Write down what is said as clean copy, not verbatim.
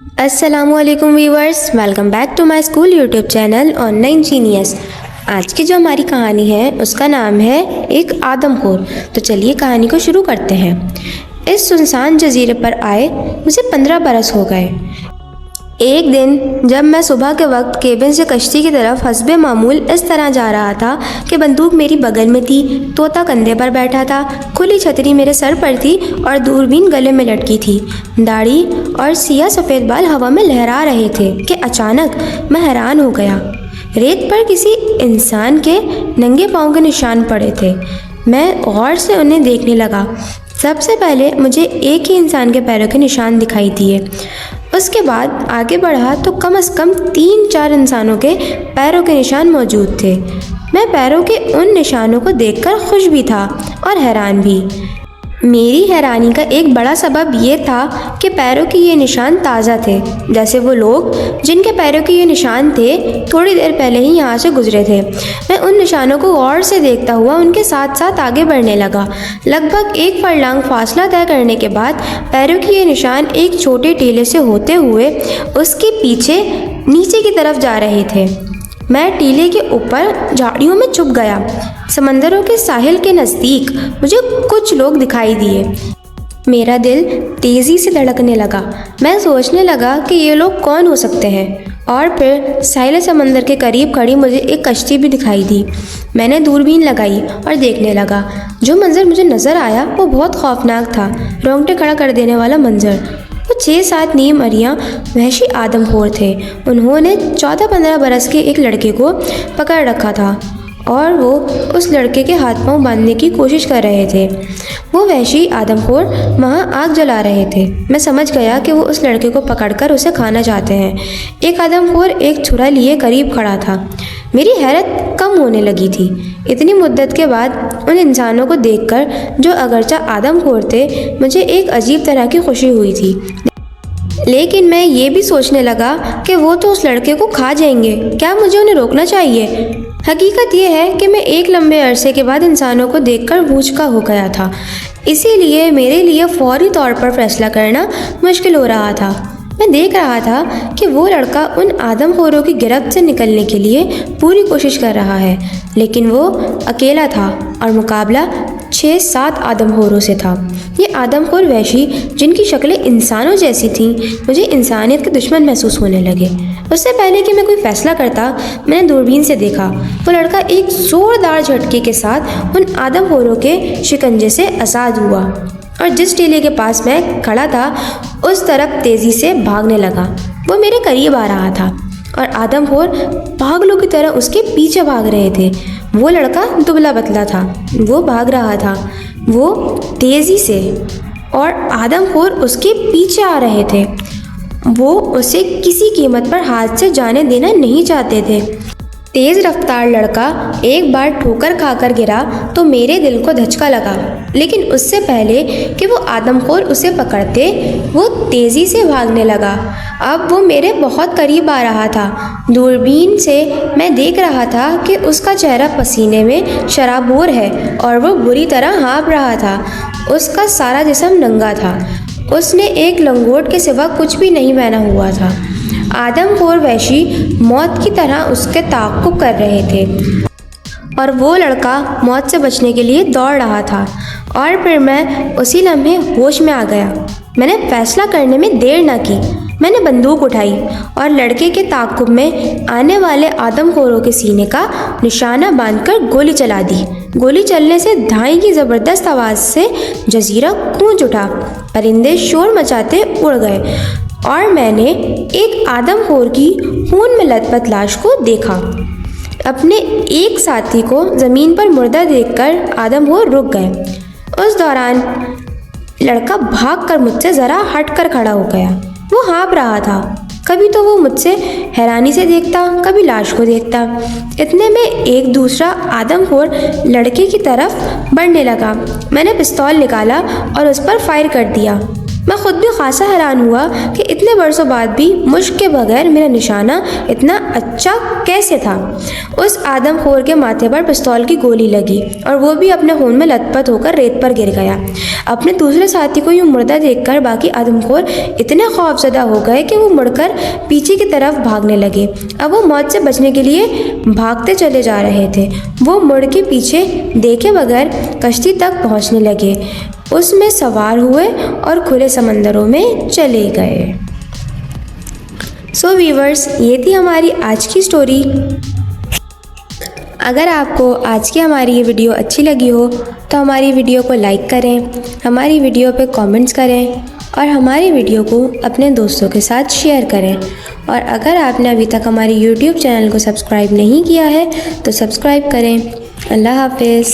अस्सलामुअलैकुम viewers, welcome back to my school YouTube channel online genius. आज की जो हमारी कहानी है उसका नाम है एक आदमखोर। तो चलिए कहानी को शुरू करते हैं। इस सुनसान जजीरे पर आए मुझे 15 बरस हो गए। एक दिन जब मैं सुबह के वक्त केबिन से कश्ती की तरफ हस्बे मामूल इस तरह जा रहा था कि बंदूक मेरी बगल में थी, तोता कंधे पर बैठा था, खुली छतरी मेरे सर पर थी और दूरबीन गले में लटकी थी। दाढ़ी और सिया सफ़ेद बाल हवा में लहरा रहे थे कि अचानक मैं हैरान हो गया। रेत पर किसी इंसान के नंगे पाँव के निशान पड़े थे। मैं गौर से उन्हें देखने लगा। सबसे पहले मुझे एक ही इंसान के पैरों के निशान दिखाई दिए। उसके बाद आगे बढ़ा तो कम से कम 3-4 इंसानों के पैरों के निशान मौजूद थे। मैं पैरों के उन निशानों को देखकर खुश भी था और हैरान भी। मेरी हैरानी का एक बड़ा सबब ये था कि पैरों के ये निशान ताज़ा थे, जैसे वो लोग जिनके पैरों के ये निशान थे थोड़ी देर पहले ही यहाँ से गुजरे थे। मैं उन निशानों को गौर से देखता हुआ उनके साथ साथ आगे बढ़ने लगा। लगभग 1 फरलांग फासला तय करने के बाद पैरों के ये निशान एक छोटे टीले से होते हुए उसके पीछे नीचे की तरफ जा रहे थे। मैं टीले के ऊपर झाड़ियों में छुप गया। समंदरों के साहिल के नज़दीक मुझे कुछ लोग दिखाई दिए। मेरा दिल तेज़ी से धड़कने लगा। मैं सोचने लगा कि ये लोग कौन हो सकते हैं, और फिर साहिल समंदर के करीब खड़ी मुझे एक कश्ती भी दिखाई दी। मैंने दूरबीन लगाई और देखने लगा। जो मंजर मुझे नज़र आया वो बहुत खौफनाक था, रोंगटे खड़ा कर देने वाला मंजर। वो 6-7 नीम अरियाँ वहशी आदमखोर थे। उन्होंने 14-15 बरस के एक लड़के को पकड़ रखा था और वो उस लड़के के हाथ पांव बांधने की कोशिश कर रहे थे। वो वहशी आदमखोर वहाँ आग जला रहे थे। मैं समझ गया कि वो उस लड़के को पकड़कर उसे खाना चाहते हैं। एक आदमखोर एक छुरा लिए करीब खड़ा था। मेरी हैरत कम होने लगी थी। इतनी मुद्दत के बाद उन इंसानों को देखकर, जो अगरचा आदमखोर थे, मुझे एक अजीब तरह की खुशी हुई थी। लेकिन मैं ये भी सोचने लगा कि वो तो उस लड़के को खा जाएंगे। क्या मुझे उन्हें रोकना चाहिए? हकीकत यह है कि मैं एक लंबे अरसे के बाद इंसानों को देखकर भूचका हो गया था। इसीलिए मेरे लिए फौरी तौर पर फैसला करना मुश्किल हो रहा था। मैं देख रहा था कि वो लड़का उन आदमखोरों की गिरफ्त से निकलने के लिए पूरी कोशिश कर रहा है, लेकिन वो अकेला था और मुकाबला 6-7 आदमखोरों से था। ये आदमखोर वहशी, जिनकी शक्लें इंसानों जैसी थीं, मुझे इंसानियत के दुश्मन महसूस होने लगे। उससे पहले कि मैं कोई फैसला करता, मैंने दूरबीन से देखा। वो लड़का एक जोरदार झटके के साथ उन आदमखोरों के शिकंजे से आज़ाद हुआ और जिस टीले के पास मैं खड़ा था उस तरफ तेज़ी से भागने लगा। वो मेरे करीब आ रहा था और आदमखोर पागलों की तरह उसके पीछे भाग रहे थे। वो लड़का दुबला पतला था। वो भाग रहा था, वो तेज़ी से, और आदमखोर उसके पीछे आ रहे थे। वो उसे किसी कीमत पर हाथ से जाने देना नहीं चाहते थे। तेज़ रफ्तार लड़का एक बार ठोकर खाकर गिरा तो मेरे दिल को धचका लगा, लेकिन उससे पहले कि वो आदमखोर उसे पकड़ते, वो तेज़ी से भागने लगा। अब वो मेरे बहुत करीब आ रहा था। दूरबीन से मैं देख रहा था कि उसका चेहरा पसीने में शराबोर है और वो बुरी तरह हाँफ रहा था। उसका सारा जिस्म नंगा था। उसने एक लंगोट के सिवा कुछ भी नहीं पहना हुआ था। आदमखोर वहशी मौत की तरह उसके ताक़ुब कर रहे थे और वो लड़का मौत से बचने के लिए दौड़ रहा था। और फिर मैं उसी लम्हे होश में आ गया। मैंने फैसला करने में देर न की। मैंने बंदूक उठाई और लड़के के ताक़ुब में आने वाले आदमखोरों के सीने का निशाना बांधकर गोली चला दी। गोली चलने से धाई की ज़बरदस्त आवाज़ से जजीरा गूंज उठा। परिंदे शोर मचाते उड़ गए और मैंने एक आदमखोर की खून में लथपथ लाश को देखा। अपने एक साथी को ज़मीन पर मुर्दा देखकर आदमखोर रुक गए। उस दौरान लड़का भागकर मुझसे ज़रा हटकर खड़ा हो गया। वो हाँफ रहा था। कभी तो वो मुझसे हैरानी से देखता, कभी लाश को देखता। इतने में एक दूसरा आदमखोर लड़के की तरफ बढ़ने लगा। मैंने पिस्तौल निकाला और उस पर फायर कर दिया। मैं खुद भी खासा हैरान हुआ कि इतने बरसों बाद भी मुश्क के बगैर मेरा निशाना इतना अच्छा कैसे था। उस आदमखोर के माथे पर पिस्तौल की गोली लगी और वो भी अपने खून में लथपथ होकर रेत पर गिर गया। अपने दूसरे साथी को यूं मुर्दा देखकर बाकी आदमखोर इतने खौफजदा हो गए कि वो मुड़कर पीछे की तरफ भागने लगे। अब वो मौत से बचने के लिए भागते चले जा रहे थे। वो मुड़ के पीछे देखे बगैर कश्ती तक पहुंचने लगे, उसमें सवार हुए और खुले समंदरों में चले गए। सो व्यूअर्स, ये थी हमारी आज की स्टोरी। अगर आपको आज की हमारी ये वीडियो अच्छी लगी हो तो हमारी वीडियो को लाइक करें, हमारी वीडियो पे कमेंट्स करें और हमारी वीडियो को अपने दोस्तों के साथ शेयर करें। और अगर आपने अभी तक हमारे YouTube चैनल को सब्सक्राइब नहीं किया है तो सब्सक्राइब करें। अल्लाह हाफिज़।